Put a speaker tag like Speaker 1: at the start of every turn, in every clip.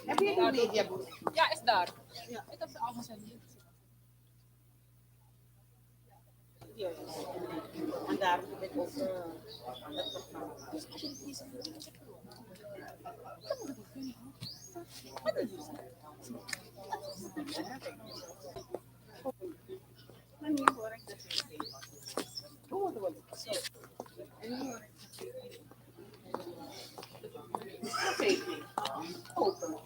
Speaker 1: Heb je die mediaboek?
Speaker 2: Ja, is daar. Ja. Ik heb ze al gezet.
Speaker 1: En daar heb ik ook open.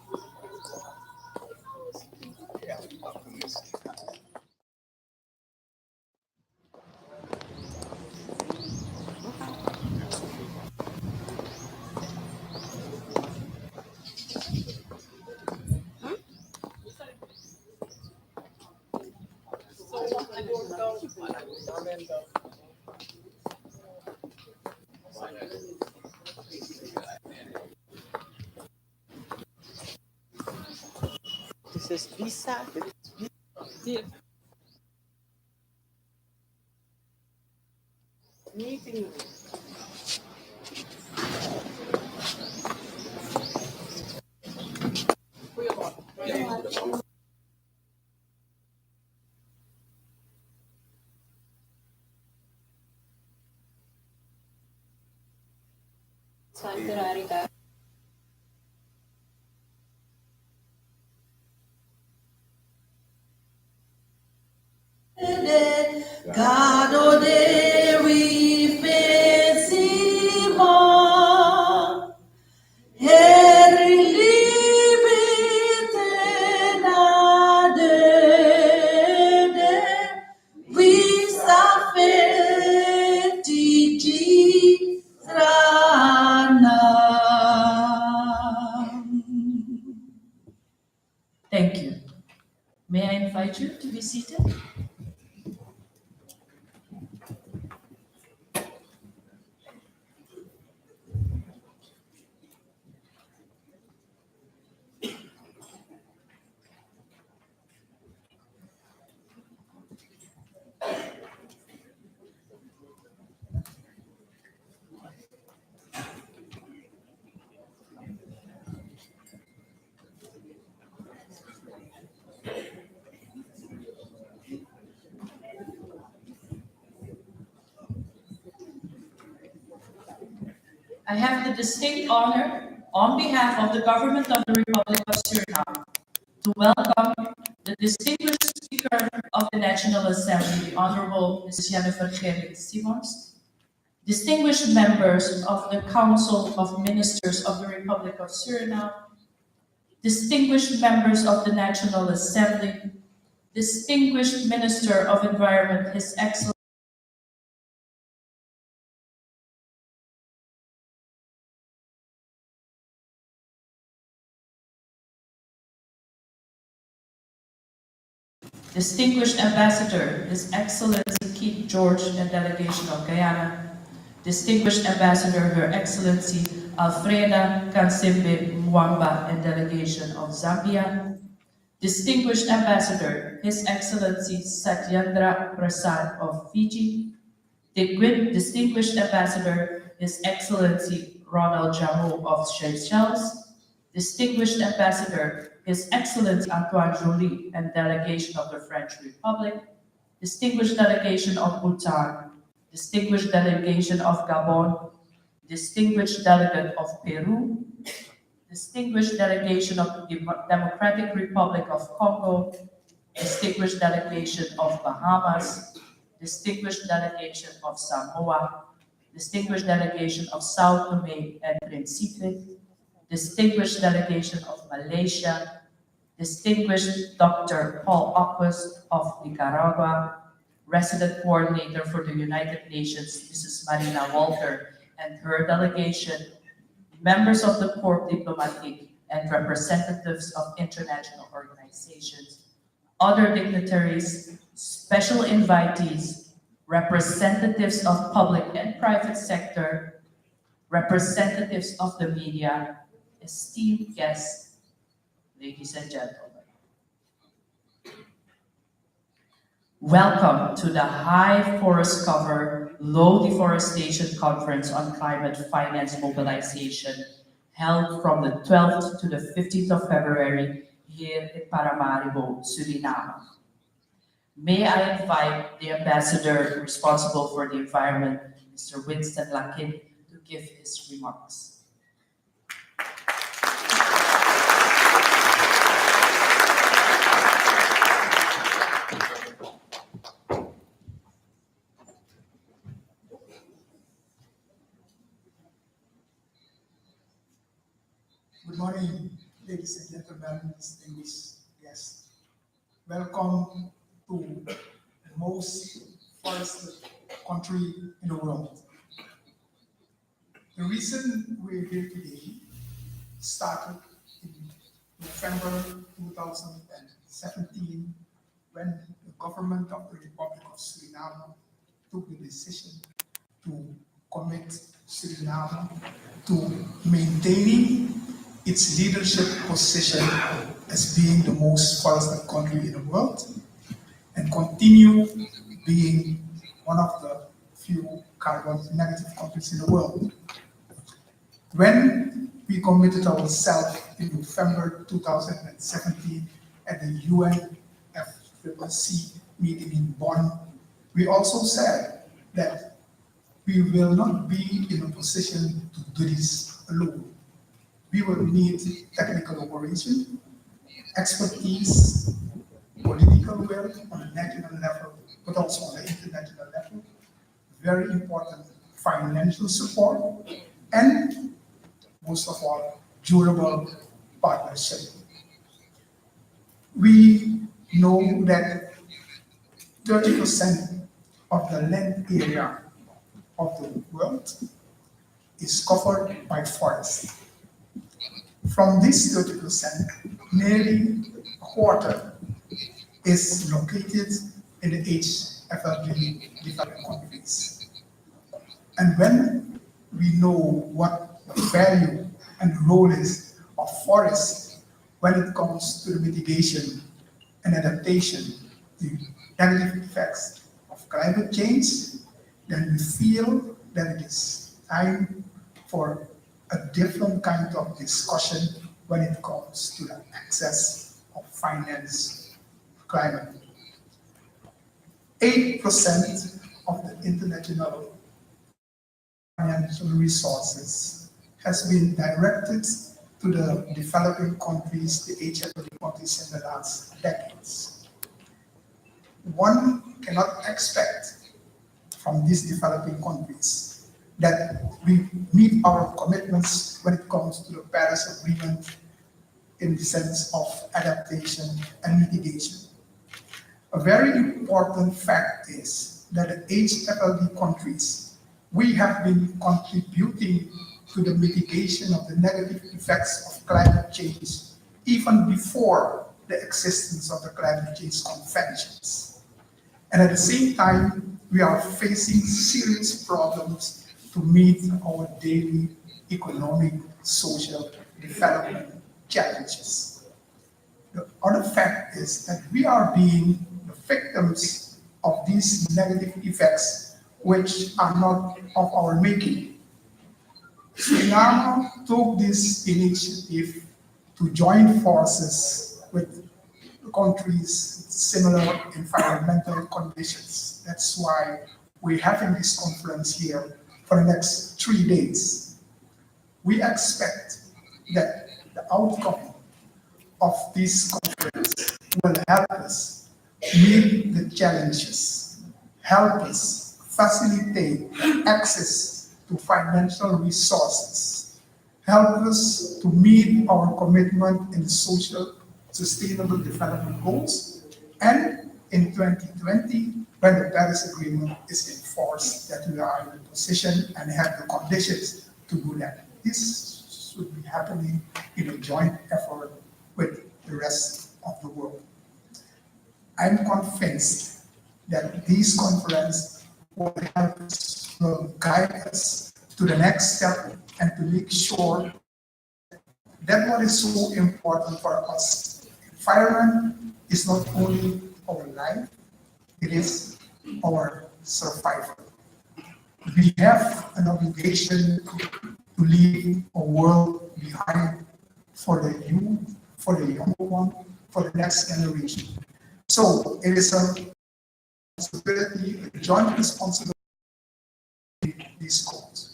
Speaker 1: This is visa. Meeting.
Speaker 3: Thank you. May I invite you to be seated? I have the distinct honor, on behalf of the government of the Republic of Suriname, to welcome the distinguished Speaker of the National Assembly, the Honorable Ms. Jennifer Gerrit-Simons, distinguished members of the Council of Ministers of the Republic of Suriname, distinguished members of the National Assembly, distinguished Minister of Environment, His Excellency Distinguished Ambassador, His Excellency Keith George and Delegation of Guyana, Distinguished Ambassador, Her Excellency Alfreda Kansimbe Mwamba and Delegation of Zambia, Distinguished Ambassador, His Excellency Satyendra Prasad of Fiji, Distinguished Ambassador, His Excellency Ronald Jameau of Seychelles, Distinguished Ambassador, His Excellency Antoine Joly and Delegation of the French Republic, Distinguished Delegation of Bhutan, Distinguished Delegation of Gabon, Distinguished Delegate of Peru, Distinguished Delegation of the Democratic Republic of Congo, Distinguished Delegation of Bahamas, Distinguished Delegation of Samoa, Distinguished Delegation of Sao Tome and Principe, Distinguished Delegation of Malaysia, Distinguished Dr. Paul Aquas of Nicaragua, Resident Coordinator for the United Nations, Mrs. Marina Walter, and her delegation, members of the Corps Diplomatique and representatives of international organizations, other dignitaries, special invitees, representatives of public and private sector, representatives of the media, esteemed guests, ladies and gentlemen. Welcome to the High Forest Cover Low Deforestation Conference on Climate Finance Mobilization, held from the 12th to the 15th of February here in Paramaribo, Suriname. May I invite the ambassador responsible for the environment, Mr. Winston Lakin, to give his remarks.
Speaker 4: Good morning, ladies and gentlemen, distinguished guests. Welcome to the most forested country in the world. The reason we're here today started in November 2017 when the government of the Republic of Suriname took the decision to commit Suriname to maintaining its leadership position as being the most forested country in the world and continue being one of the few carbon negative countries in the world. When we committed ourselves in November 2017 at the UNFCCC meeting in Bonn, we also said that we will not be in a position to do this alone. We will need technical cooperation, expertise, political will on a national level, but also on the international level, very important financial support, and most of all, durable partnership. We know that 30% of the land area of the world is covered by forest. From this 30%, nearly a quarter is located in the HFLD developing countries. And when we know what the value and role is of forests when it comes to the mitigation and adaptation to negative effects of climate change, then we feel that it is time for a different kind of discussion when it comes to the access of finance climate. 8% of the international financial resources has been directed to the developing countries, the HFLD countries in the last decades. One cannot expect from these developing countries that we meet our commitments when it comes to the Paris Agreement in the sense of adaptation and mitigation. A very important fact is that the HFLD countries, we have been contributing to the mitigation of the negative effects of climate change even before the existence of the climate change conventions. And at the same time, we are facing serious problems to meet our daily economic, social development challenges. The other fact is that we are being the victims of these negative effects, which are not of our making. Suriname took this initiative to join forces with countries with similar environmental conditions. That's why we're having this conference here for the next 3 days. We expect that the outcome of this conference will help us meet the challenges, help us facilitate access to financial resources, help us to meet our commitment in social sustainable development goals, and in 2020, when the Paris Agreement is enforced, that we are in a position and have the conditions to do that. This should be happening in a joint effort with the rest of the world. I'm convinced that this conference will help us, will guide us to the next step and to make sure that what is so important for us. Environment is not only our life, it is our survival. We have an obligation to leave a world behind for the youth, for the young one, for the next generation. So it is a responsibility, a joint responsibility to these goals.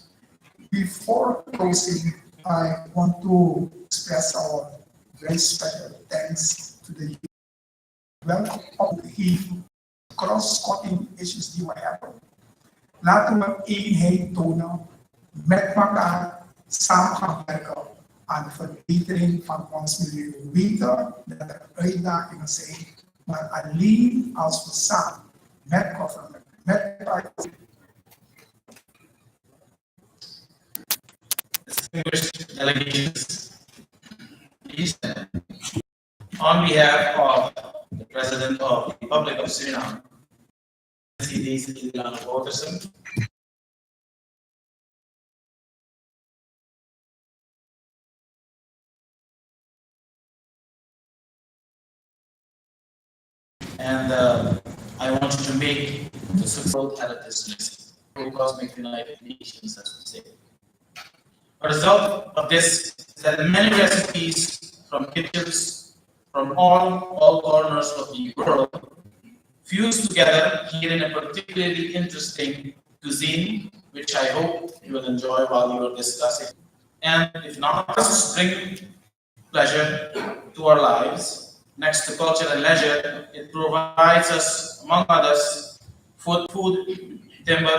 Speaker 4: Before closing, I want to express our very special thanks to the welcome of the cross-cutting issues die we hebben. Laten we eenheid tonen, met elkaar samen gaan werken aan de verbetering van ons milieu. We weten dat er uitdagingen zijn, maar alleen als we samen met government, met partners,
Speaker 5: distinguished delegations, please stand. On behalf of the President of the Republic of Suriname, Deze Ilan Waterson, and I want you to make the successful at this list, Cosmic United Nations, as we say. A result of this is that many recipes from kitchens from all corners of the world fused together here in a particularly interesting cuisine, which I hope you will enjoy while you are discussing. And if not, bring pleasure to our lives. Next to culture and leisure, it provides us, among others, food, timber,